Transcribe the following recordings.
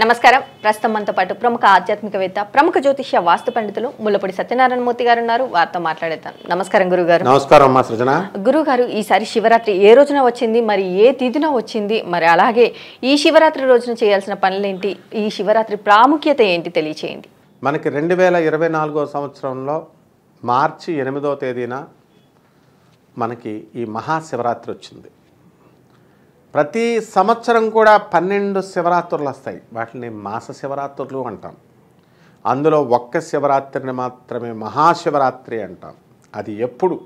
నమస్కారం. ప్రస్తుతం మనతో పాటు ప్రముఖ ఆధ్యాత్మికవేత్త, ప్రముఖ జ్యోతిష్య వాస్తు పండితులు ముల్లపూడి సత్యనారాయణమూర్తి గారు ఉన్నారు. వారితో మాట్లాడేద్దాం. నమస్కారం గురుగారు. నమస్కారం అమ్మా సృజన. గురుగారు, ఈసారి శివరాత్రి ఏ రోజున వచ్చింది, మరి ఏ తిథిన వచ్చింది, మరి అలాగే ఈ శివరాత్రి రోజున చేయాల్సిన పనులేంటి, ఈ శివరాత్రి ప్రాముఖ్యత ఏంటి తెలియచేయండి. మనకి 2024 సంవత్సరంలో మార్చి 8వ తేదీన మనకి ఈ మహాశివరాత్రి వచ్చింది. ప్రతి సంవత్సరం కూడా 12 శివరాత్రులు వస్తాయి. వాటిని మాస శివరాత్రులు అంటాం. అందులో ఒక్క శివరాత్రిని మాత్రమే మహాశివరాత్రి అంటాం. అది ఎప్పుడు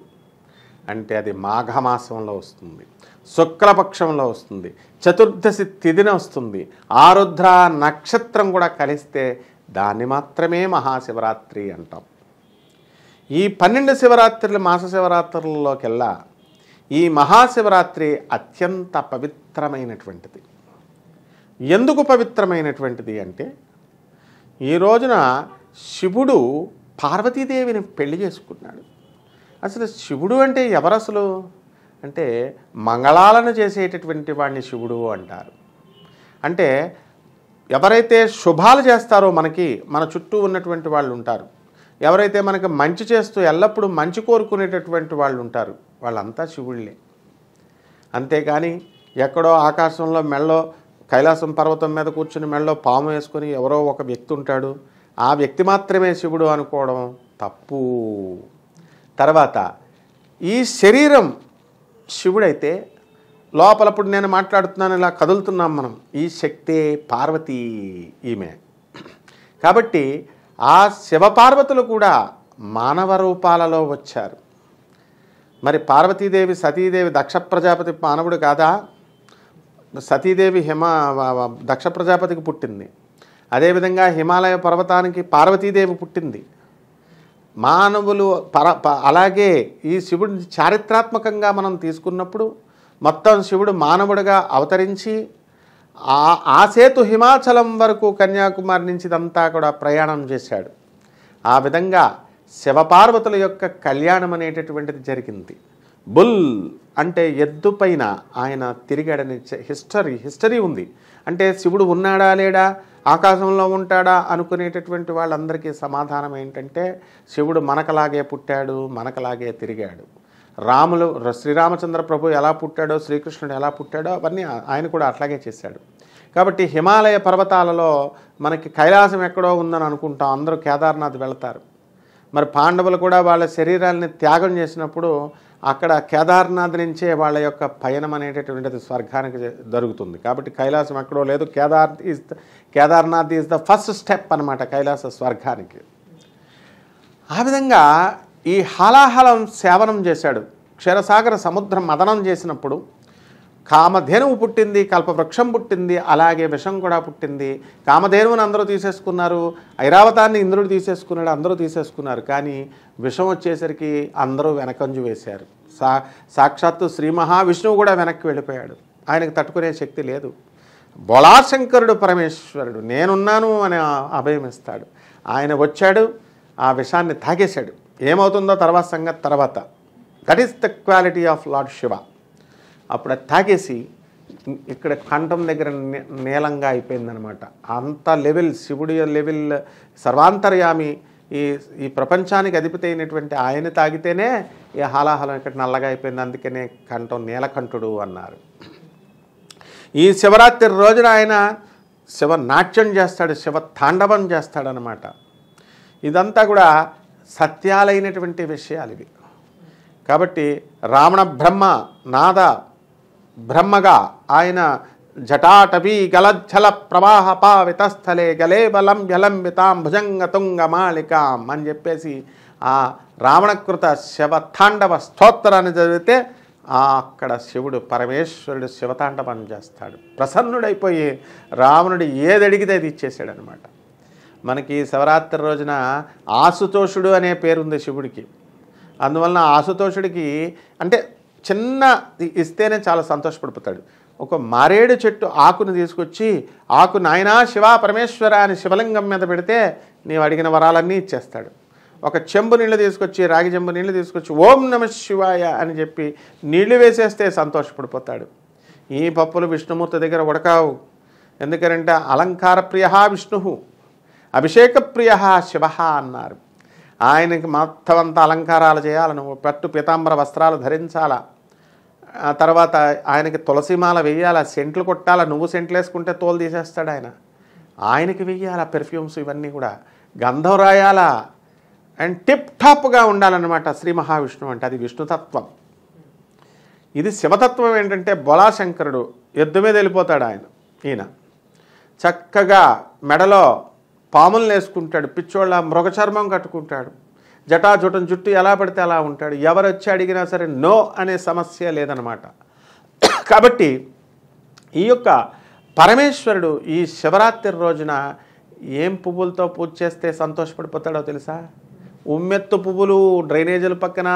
అంటే అది మాఘమాసంలో వస్తుంది, శుక్లపక్షంలో వస్తుంది, చతుర్దశి తిథిన వస్తుంది, ఆరుద్ర నక్షత్రం కూడా కలిస్తే దాన్ని మాత్రమే మహాశివరాత్రి అంటాం. ఈ 12 శివరాత్రులు మాస శివరాత్రులలోకెల్లా ఈ మహాశివరాత్రి అత్యంత పవిత్రమైనటువంటిది. ఎందుకు పవిత్రమైనటువంటిది అంటే ఈ రోజున శివుడు పార్వతీదేవిని పెళ్లి చేసుకున్నాడు. అసలు శివుడు అంటే ఎవరు అసలు అంటే మంగళాలను చేసేటటువంటి వాడిని శివుడు అంటారు. అంటే ఎవరైతే శుభాలు చేస్తారో మనకి మన చుట్టూ ఉన్నటువంటి వాళ్ళు ఉంటారు, ఎవరైతే మనకి మంచి చేస్తూ ఎల్లప్పుడూ మంచి కోరుకునేటటువంటి వాళ్ళు ఉంటారు, వాళ్ళంతా శివుళ్ళే. అంతేకాని ఎక్కడో ఆకాశంలో మెళ్ళో కైలాసం పర్వతం మీద కూర్చుని మెళ్ళో పాము వేసుకొని ఎవరో ఒక వ్యక్తి ఉంటాడు, ఆ వ్యక్తి మాత్రమే శివుడు అనుకోవడం తప్పు. తర్వాత ఈ శరీరం శివుడైతే లోపలప్పుడు నేను మాట్లాడుతున్నాను, ఇలా కదులుతున్నాం మనం, ఈ శక్తే పార్వతీ ఈమె. కాబట్టి ఆ శివపార్వతులు కూడా మానవ రూపాలలో వచ్చారు. మరి పార్వతీదేవి సతీదేవి దక్ష ప్రజాపతి మానవుడు కాదా? సతీదేవి దక్ష ప్రజాపతికి పుట్టింది. అదేవిధంగా హిమాలయ పర్వతానికి పార్వతీదేవి పుట్టింది. మానవులు అలాగే ఈ శివుడిని చారిత్రాత్మకంగా మనం తీసుకున్నప్పుడు మొత్తం శివుడు మానవుడిగా అవతరించి ఆ సేతు హిమాచలం వరకు కన్యాకుమారి నుంచి ఇదంతా కూడా ప్రయాణం చేశాడు. ఆ విధంగా శివపార్వతుల యొక్క కళ్యాణం అనేటటువంటిది జరిగింది. బుల్ అంటే ఎద్దు పైన ఆయన తిరిగాడని హిస్టరీ ఉంది. అంటే శివుడు ఉన్నాడా లేడా, ఆకాశంలో ఉంటాడా అనుకునేటటువంటి వాళ్ళందరికీ సమాధానం ఏంటంటే శివుడు మనకలాగే పుట్టాడు, మనకలాగే తిరిగాడు. శ్రీరామచంద్ర ప్రభు ఎలా పుట్టాడో, శ్రీకృష్ణుడు ఎలా పుట్టాడో అవన్నీ ఆయన కూడా అట్లాగే చేశాడు. కాబట్టి హిమాలయ పర్వతాలలో మనకి కైలాసం ఎక్కడో ఉందని అనుకుంటాం, అందరూ కేదార్నాథ్ వెళతారు. మరి పాండవులు కూడా వాళ్ళ శరీరాలని త్యాగం చేసినప్పుడు అక్కడ కేదార్నాథ్ నుంచే వాళ్ళ యొక్క పయనం అనేటటువంటిది స్వర్గానికి జరుగుతుంది. కాబట్టి కైలాసం ఎక్కడో లేదు, Kedarnath is the first step అన్నమాట కైలాస స్వర్గానికి. ఆ విధంగా ఈ హాలాహలం సేవనం చేశాడు. క్షీరసాగర సముద్రం మదనం చేసినప్పుడు కామధేనువు పుట్టింది, కల్పవృక్షం పుట్టింది, అలాగే విషం కూడా పుట్టింది. కామధేనువుని అందరూ తీసేసుకున్నారు, ఐరావతాన్ని ఇంద్రుడు తీసేసుకున్నాడు, అందరూ తీసేసుకున్నారు. కానీ విషం వచ్చేసరికి అందరూ వెనకంజు వేశారు. సాక్షాత్తు శ్రీ మహావిష్ణువు కూడా వెనక్కి వెళ్ళిపోయాడు. ఆయనకు తట్టుకునే శక్తి లేదు. బోళాశంకరుడు పరమేశ్వరుడు నేనున్నాను అని అభయం ఇస్తాడు. ఆయన వచ్చాడు, ఆ విషాన్ని తాగేశాడు. ఏమవుతుందో తర్వాత సంగతి తర్వాత. That is the quality of lord Shiva. అప్పుడు అది తాగేసి ఇక్కడ కంఠం దగ్గర నీలంగా అయిపోయిందనమాట. అంత లెవెల్ శివుడి లెవెల్, సర్వాంతర్యామి, ఈ ప్రపంచానికి అధిపతి అయినటువంటి ఆయన తాగితేనే ఈ హాలాహలం ఇక్కడ నల్లగా అయిపోయింది. అందుకనే కంఠం నీలకంఠుడు అన్నారు. ఈ శివరాత్రి రోజున ఆయన శివ నాట్యం చేస్తాడు, శివ తాండవం చేస్తాడనమాట. ఇదంతా కూడా సత్యాలైనటువంటి విషయాలు ఇవి. కాబట్టి రావణ బ్రహ్మ నాద బ్రహ్మగా ఆయన జటాటవీ గలజ్జల ప్రవాహ పావితస్థలే గలే బలం జలంబితాం భుజంగ తుంగ మాళికాం అని చెప్పేసి ఆ రావణకృత శివతాండవ స్తోత్రాన్ని చదివితే అక్కడ శివుడు పరమేశ్వరుడు శివతాండవం చేస్తాడు. ప్రసన్నుడైపోయి రావణుడు ఏది అడిగితే అది ఇచ్చేసాడు అనమాట. మనకి శివరాత్రి రోజున ఆశుతోషుడు అనే పేరుంది శివుడికి. అందువలన ఆశుతోషుడికి అంటే చిన్న ఇస్తేనే చాలా సంతోషపడిపోతాడు. ఒక మారేడు చెట్టు ఆకును తీసుకొచ్చి ఆకు నాయనా శివ పరమేశ్వర అని శివలింగం మీద పెడితే నీవు అడిగిన వరాలన్నీ ఇచ్చేస్తాడు. ఒక చెంబు నీళ్ళు తీసుకొచ్చి, రాగి చెంబు నీళ్ళు తీసుకొచ్చి ఓం నమః శివాయ అని చెప్పి నీళ్లు వేసేస్తే సంతోషపడిపోతాడు. ఈ పప్పులు విష్ణుమూర్తి దగ్గర ఉడకావు, ఎందుకంటే అలంకార ప్రియ విష్ణు, అభిషేక ప్రియ శివ అన్నారు. ఆయనకి మొత్తం అంతా అలంకారాలు చేయాలి, నువ్వు పట్టు పీతాంబర వస్త్రాలు ధరించాలా, ఆ తర్వాత ఆయనకి తులసిమాల వెయ్యాలా, సెంట్లు కొట్టాలా, నువ్వు సెంట్లు వేసుకుంటే తోలు తీసేస్తాడు ఆయన, ఆయనకి వెయ్యాలా పెర్ఫ్యూమ్స్, ఇవన్నీ కూడా గంధం రాయాలా, అండ్ టిప్ టాప్గా ఉండాలన్నమాట శ్రీ మహావిష్ణువు అంటే. అది విష్ణుతత్వం. ఇది శివతత్వం ఏంటంటే బోలాశంకరుడు ఎద్దు మీద వెళ్ళిపోతాడు ఆయన. ఈయన చక్కగా మెడలో పాములను వేసుకుంటాడు, పిచ్చోళ్ళ మృగచర్మం కట్టుకుంటాడు, జటాజుటం జుట్టు ఎలా పడితే అలా ఉంటాడు, ఎవరు వచ్చి అడిగినా సరే నో అనే సమస్య లేదనమాట. కాబట్టి ఈ యొక్క పరమేశ్వరుడు ఈ శివరాత్రి రోజున ఏం పువ్వులతో పూజ చేస్తే సంతోషపడిపోతాడో తెలుసా? ఉమ్మెత్తు పువ్వులు, డ్రైనేజీల పక్కన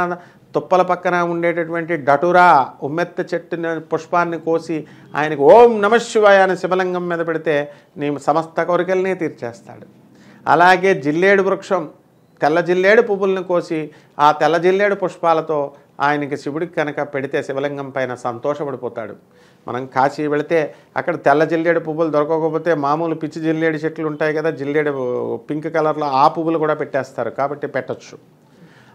తుప్పల పక్కన ఉండేటటువంటి డటురా ఉమ్మెత్త చెట్టు పుష్పాన్ని కోసి ఆయనకు ఓం నమశివాయ అని శివలింగం మీద పెడితే నీ సమస్త కోరికల్ని తీర్చేస్తాడు. అలాగే జిల్లేడు వృక్షం, తెల్ల జిల్లేడు పువ్వులను కోసి ఆ తెల్ల జిల్లేడు పుష్పాలతో ఆయనకి శివుడికి కనుక పెడితే శివలింగం పైన సంతోషపడిపోతాడు. మనం కాశీ వెళితే అక్కడ తెల్ల జిల్లేడు పువ్వులు దొరకకపోతే మామూలు పిచ్చి జిల్లేడు చెట్లు ఉంటాయి కదా, జిల్లేడు పింక్ కలర్లో, ఆ పువ్వులు కూడా పెట్టేస్తారు, కాబట్టి పెట్టచ్చు.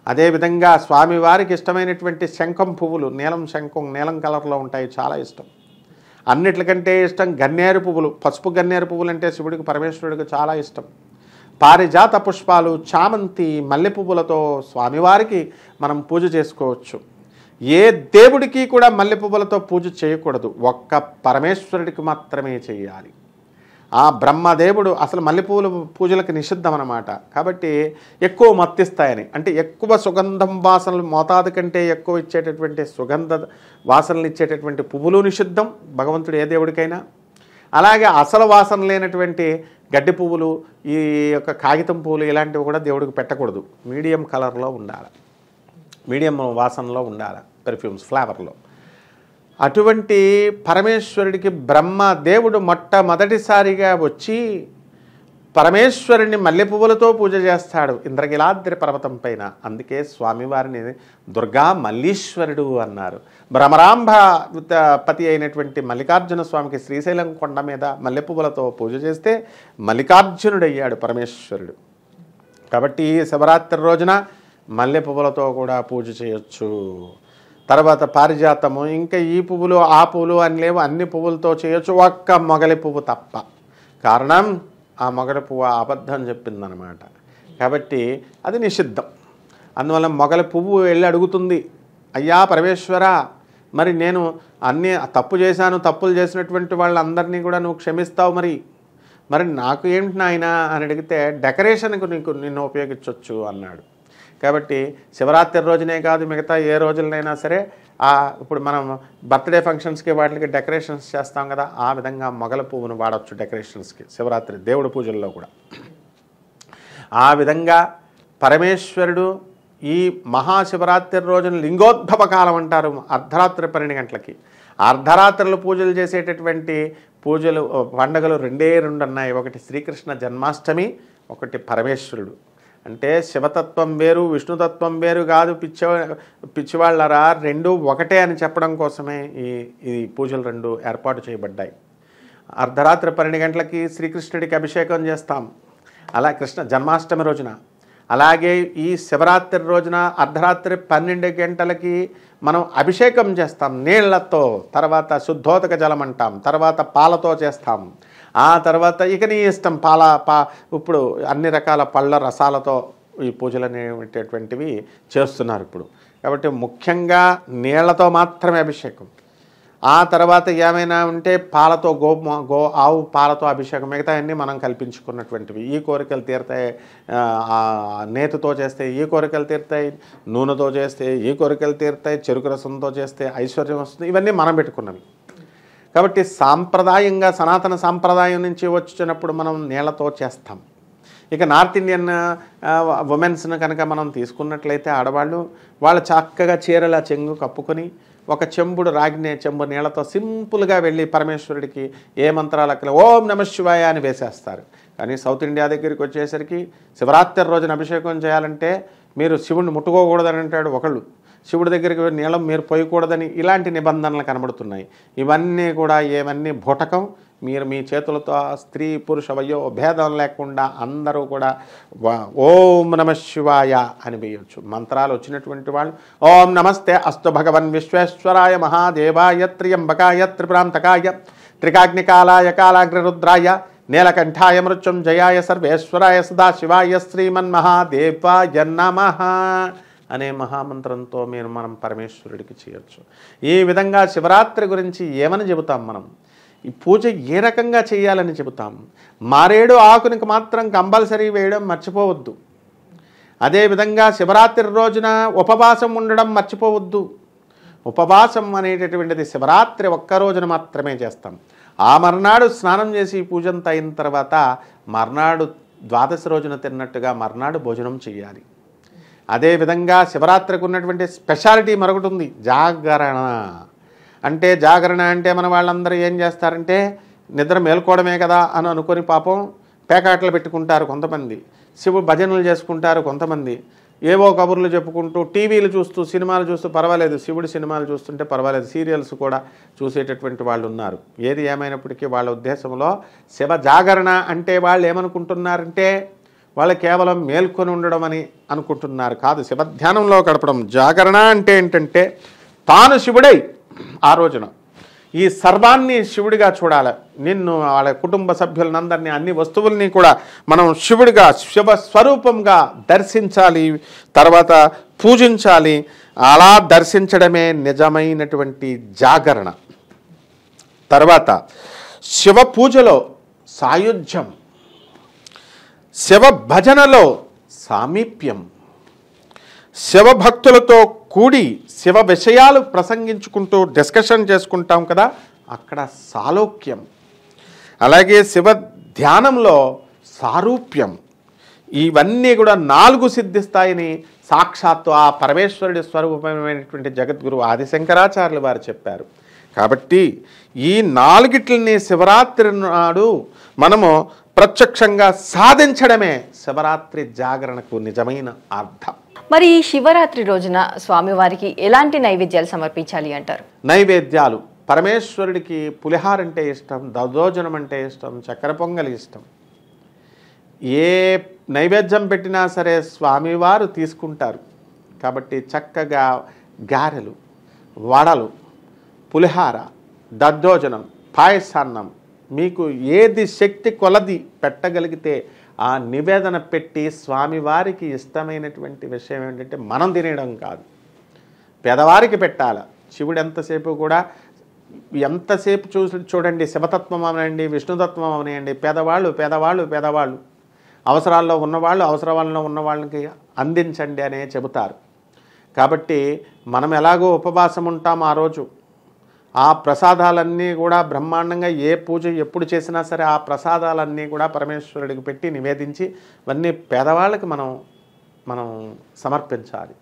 అదేవిధంగా స్వామివారికి ఇష్టమైనటువంటి శంఖం పువ్వులు, నీలం శంఖం, నీలం కలర్లో ఉంటాయి, చాలా ఇష్టం. అన్నిటికంటే ఇష్టం గన్నేరు పువ్వులు, పసుపు గన్నేరు పువ్వులు అంటే శివుడికి పరమేశ్వరుడికి చాలా ఇష్టం. పారిజాత పుష్పాలు, చామంతి, మల్లె పువ్వులతో స్వామివారికి మనం పూజ చేసుకోవచ్చు. ఏ దేవుడికి కూడా మల్లె పువ్వులతో పూజ చేయకూడదు, ఒక్క పరమేశ్వరుడికి మాత్రమే చేయాలి. ఆ బ్రహ్మదేవుడు అసలు మల్లెపూలు పూజలకు నిషిద్ధం అన్నమాట. కాబట్టి ఎక్కువ మత్తిస్తాయని, అంటే ఎక్కువ సుగంధం వాసనలు, మోతాదు కంటే ఎక్కువ ఇచ్చేటటువంటి సుగంధ వాసనలు ఇచ్చేటటువంటి పువ్వులు నిషిద్ధం భగవంతుడు ఏ దేవుడికైనా. అలాగే అసలు వాసన లేనటువంటి గడ్డి పువ్వులు, ఈ యొక్క కాగితం పువ్వులు ఇలాంటివి కూడా దేవుడికి పెట్టకూడదు. మీడియం కలర్లో ఉండాలి, మీడియం వాసనలో ఉండాలి, పెర్ఫ్యూమ్స్ ఫ్లేవర్లో. అటువంటి పరమేశ్వరుడికి బ్రహ్మదేవుడు మొట్టమొదటిసారిగా వచ్చి పరమేశ్వరుడిని మల్లె పువ్వులతో పూజ చేస్తాడు ఇంద్రగిలాద్రి పర్వతం పైన. అందుకే స్వామివారిని దుర్గా మల్లీశ్వరుడు అన్నారు. భ్రమరాంబ పతి అయినటువంటి మల్లికార్జున స్వామికి శ్రీశైలం కొండ మీద మల్లె పువ్వులతో పూజ చేస్తే మల్లికార్జునుడయ్యాడు పరమేశ్వరుడు. కాబట్టి శివరాత్రి రోజున మల్లె పువ్వులతో కూడా పూజ చేయొచ్చు. తర్వాత పారిజాతము, ఇంకా ఈ పువ్వులు ఆ పువ్వులు అని లేవు, అన్ని పువ్వులతో చేయొచ్చు, ఒక్క మొగలి పువ్వు తప్ప. కారణం ఆ మొగలి పువ్వు అబద్ధం చెప్పిందనమాట, కాబట్టి అది నిషిద్ధం. అందువల్ల మొగలి పువ్వు వెళ్ళి అడుగుతుంది, అయ్యా పరమేశ్వర, మరి నేను అన్నీ తప్పు చేశాను, తప్పులు చేసినటువంటి వాళ్ళందరినీ కూడా నువ్వు క్షమిస్తావు, మరి నాకు ఏంటి నాయనా అని అడిగితే డెకరేషన్కు నిన్ను ఉపయోగించవచ్చు అన్నాడు. కాబట్టి శివరాత్రి రోజునే కాదు, మిగతా ఏ రోజులనైనా సరే, ఇప్పుడు మనం బర్త్డే ఫంక్షన్స్కి వాటికి డెకరేషన్స్ చేస్తాం కదా, ఆ విధంగా మొగల పువ్వును వాడవచ్చు డెకరేషన్స్కి శివరాత్రి దేవుడి పూజల్లో కూడా. ఆ విధంగా పరమేశ్వరుడు ఈ మహాశివరాత్రి రోజున లింగోద్భవ కాలం అంటారు, అర్ధరాత్రి 12 గంటలకి. అర్ధరాత్రులు పూజలు చేసేటటువంటి పూజలు పండుగలు 2 ఉన్నాయి. ఒకటి శ్రీకృష్ణ జన్మాష్టమి, ఒకటి పరమేశ్వరుడు. అంటే శివతత్వం వేరు, విష్ణుతత్వం వేరు కాదు పిచ్చివాళ్ళరా, రెండు ఒకటే అని చెప్పడం కోసమే ఈ పూజలు 2 ఏర్పాటు చేయబడ్డాయి. అర్ధరాత్రి 12 గంటలకి శ్రీకృష్ణుడికి అభిషేకం చేస్తాం, అలా కృష్ణ జన్మాష్టమి రోజున. అలాగే ఈ శివరాత్రి రోజున అర్ధరాత్రి 12 గంటలకి మనం అభిషేకం చేస్తాం నీళ్లతో, తర్వాత శుద్ధోదక జలం అంటాం, తర్వాత పాలతో చేస్తాం. ఆ తర్వాత ఇక నీ ఇష్టం, ఇప్పుడు అన్ని రకాల పళ్ళ రసాలతో ఈ పూజలు అనేటటువంటివి చేస్తున్నారు ఇప్పుడు. కాబట్టి ముఖ్యంగా నీళ్లతో మాత్రమే అభిషేకం. ఆ తర్వాత ఏమైనా ఉంటే పాలతో, ఆవు పాలతో అభిషేకం, మిగతా అన్నీ మనం కల్పించుకున్నటువంటివి. ఈ కోరికలు తీరుతాయి, నేతితో చేస్తే ఈ కోరికలు తీరుతాయి, నూనెతో చేస్తే ఈ కోరికలు తీరుతాయి, చెరుకు రసంతో చేస్తే ఐశ్వర్యం వస్తుంది, ఇవన్నీ మనం పెట్టుకున్నవి. కాబట్టి సాంప్రదాయంగా సనాతన సాంప్రదాయం నుంచి వచ్చినప్పుడు మనం నీళ్లతో చేస్తాం. ఇక నార్త్ ఇండియన్ ఉమెన్స్ను కనుక మనం తీసుకున్నట్లయితే ఆడవాళ్ళు, వాళ్ళు చక్కగా చీరల చెంగు కప్పుకొని ఒక రాగినే చెంబు నీళ్లతో సింపుల్గా వెళ్ళి పరమేశ్వరుడికి ఏ మంత్రాలు అక్కడ ఓం నమశివాయ అని వేసేస్తారు. కానీ సౌత్ ఇండియా దగ్గరికి వచ్చేసరికి శివరాత్రి రోజున అభిషేకం చేయాలంటే మీరు శివుణ్ణి ముట్టుకోకూడదని అంటాడు ఒకళ్ళు, శివుడి దగ్గరికి నీళ్ళం మీరు పోయకూడదని ఇలాంటి నిబంధనలు కనబడుతున్నాయి. ఇవన్నీ కూడా ఏవన్నీ భూటకం. మీరు మీ చేతులతో స్త్రీ పురుష వయో భేదం లేకుండా అందరూ కూడా ఓం నమ శివాయ అని వేయొచ్చు. మంత్రాలు వచ్చినటువంటి వాళ్ళు ఓం నమస్తే అస్తు భగవన్ విశ్వేశ్వరాయ మహాదేవాయ త్ర్యంబకాయ త్రిపురాంతకాయ త్రికాగ్నికాలాయ కాలాగ్రరుద్రాయ నీలకంఠాయ మృత్యుంజయాయ సర్వేశ్వరాయ సదాశివాయ శ్రీమన్మహాదేవాయ నమః అనే మహామంత్రంతో మనం పరమేశ్వరుడికి చేయొచ్చు. ఈ విధంగా శివరాత్రి గురించి ఏమని చెబుతాం మనం? ఈ పూజ ఏ రకంగా చేయాలని చెబుతాం. మారేడు ఆకునికి మాత్రం కంపల్సరీ వేయడం మర్చిపోవద్దు. అదేవిధంగా శివరాత్రి రోజున ఉపవాసం ఉండడం మర్చిపోవద్దు. ఉపవాసం అనేటటువంటిది శివరాత్రి ఒక్క రోజున మాత్రమే చేస్తాం. ఆ మర్నాడు స్నానం చేసి పూజంతా అయిన తర్వాత మర్నాడు ద్వాదశి రోజున తిన్నట్టుగా మర్నాడు భోజనం చేయాలి. అదేవిధంగా శివరాత్రికి ఉన్నటువంటి స్పెషాలిటీ మరొకటి ఉంది, జాగరణ. జాగరణ అంటే మన వాళ్ళందరూ ఏం చేస్తారంటే నిద్ర మేల్కోవడమే కదా అని అనుకొని పాపం పేకాటలు పెట్టుకుంటారు కొంతమంది, శివ భజనలు చేసుకుంటారు కొంతమంది, ఏవో కబుర్లు చెప్పుకుంటూ టీవీలు చూస్తూ సినిమాలు చూస్తూ పర్వాలేదు, శివుడి సినిమాలు చూస్తుంటే పర్వాలేదు, సీరియల్స్ కూడా చూసేటటువంటి వాళ్ళు ఉన్నారు. ఏది ఏమైనప్పటికీ వాళ్ళ ఉద్దేశంలో శివ జాగరణ అంటే వాళ్ళు ఏమనుకుంటున్నారంటే వాళ్ళు కేవలం మేల్కొని ఉండడం అని అనుకుంటున్నారు. కాదు, శివ ధ్యానంలో గడపడం. జాగరణ అంటే ఏంటంటే తాను శివుడై ఆ రోజున ఈ సర్వాన్ని శివుడిగా చూడాలి. నిన్ను వాళ్ళ కుటుంబ సభ్యులందరినీ అన్ని వస్తువుల్ని కూడా మనం శివుడిగా శివ స్వరూపంగా దర్శించాలి, తర్వాత పూజించాలి. అలా దర్శించడమే నిజమైనటువంటి జాగరణ. తర్వాత శివ పూజలో సాయుధ్యం, శివ భజనలో సామీప్యం, శివభక్తులతో కూడి శివ విషయాలు ప్రసంగించుకుంటూ డిస్కషన్ చేసుకుంటాం కదా, అక్కడ సాలోక్యం. అలాగే శివ ధ్యానంలో సారూప్యం. ఇవన్నీ కూడా 4 సిద్ధిస్తాయని సాక్షాత్తు ఆ పరమేశ్వరుడి స్వరూపమైనటువంటి జగద్గురు ఆదిశంకరాచార్యులు వారు చెప్పారు. కాబట్టి ఈ 4టిని శివరాత్రి నాడు మనము ప్రత్యక్షంగా సాధించడమే శివరాత్రి జాగరణకు నిజమైన అర్థం. మరి ఈ శివరాత్రి రోజున స్వామివారికి ఎలాంటి నైవేద్యాలు సమర్పించాలి అంటారు? నైవేద్యాలు పరమేశ్వరుడికి పులిహార అంటే ఇష్టం, దద్దోజనం అంటే ఇష్టం, చక్కెర పొంగలి ఇష్టం. ఏ నైవేద్యం పెట్టినా సరే స్వామివారు తీసుకుంటారు. కాబట్టి చక్కగా గారెలు, వడలు, పులిహార, దద్దోజనం, పాయసాన్నం మీకు ఏది శక్తి కొలది పెట్టగలిగితే ఆ నివేదన పెట్టి స్వామివారికి ఇష్టమైనటువంటి విషయం ఏంటంటే మనం తినేయడం కాదు, పేదవారికి పెట్టాలి. శివుడు ఎంతసేపు చూడండి, శివతత్వం అవనండి, విష్ణుతత్వం అవనండి, పేదవాళ్ళు అవసరాల్లో ఉన్న వాళ్ళకి అందించండి అనే చెబుతారు. కాబట్టి మనం ఎలాగో ఉపవాసం ఉంటాం ఆ రోజు, ఆ ప్రసాదాలన్నీ కూడా బ్రహ్మాండంగా ఏ పూజ ఎప్పుడు చేసినా సరే ఆ ప్రసాదాలన్నీ కూడా పరమేశ్వరుడికి పెట్టి నివేదించి ఇవన్నీ పేదవాళ్ళకి మనం సమర్పించాలి.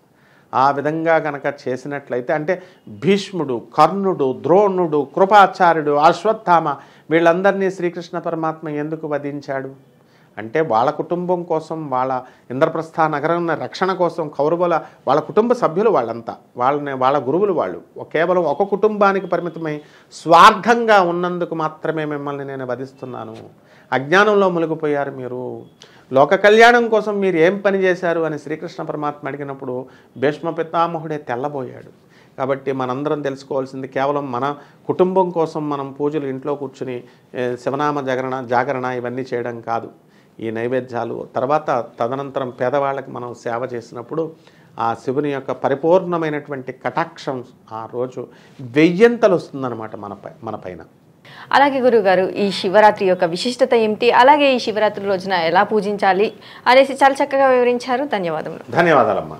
ఆ విధంగా కనుక చేసినట్లయితే అంటే భీష్ముడు, కర్ణుడు, ద్రోణుడు, కృపాచార్యుడు, అశ్వత్థామ వీళ్ళందరినీ శ్రీకృష్ణ పరమాత్మ ఎందుకు వధించాడు అంటే వాళ్ళ కుటుంబం కోసం, వాళ్ళ ఇంద్రప్రస్థ నగరం రక్షణ కోసం కౌరవుల వాళ్ళ కుటుంబ సభ్యులు వాళ్ళంతా, వాళ్ళ గురువులు వాళ్ళు కేవలం ఒక కుటుంబానికి పరిమితమై స్వార్థంగా ఉన్నందుకు మాత్రమే మిమ్మల్ని నేను వధిస్తున్నాను, అజ్ఞానంలో మునిగిపోయారు మీరు, లోక కళ్యాణం కోసం మీరు ఏం పని చేశారు అని శ్రీకృష్ణ పరమాత్మ అడిగినప్పుడు భీష్మ పితామహుడే తెల్లబోయాడు. కాబట్టి మనందరం తెలుసుకోవాల్సింది కేవలం మన కుటుంబం కోసం మనం పూజలు ఇంట్లో కూర్చుని శివనామ జాగరణ ఇవన్నీ చేయడం కాదు. ఈ నైవేద్యాలు తర్వాత తదనంతరం పేదవాళ్ళకి మనం సేవ చేసినప్పుడు ఆ శివుని యొక్క పరిపూర్ణమైనటువంటి కటాక్షం ఆ రోజు 1000 వస్తుందన్నమాట మన పైన. అలాగే గురుగారు, ఈ శివరాత్రి యొక్క విశిష్టత ఏమిటి, అలాగే ఈ శివరాత్రి రోజున ఎలా పూజించాలి అనేసి చాలా చక్కగా వివరించారు. ధన్యవాదాలు. ధన్యవాదాలమ్మా.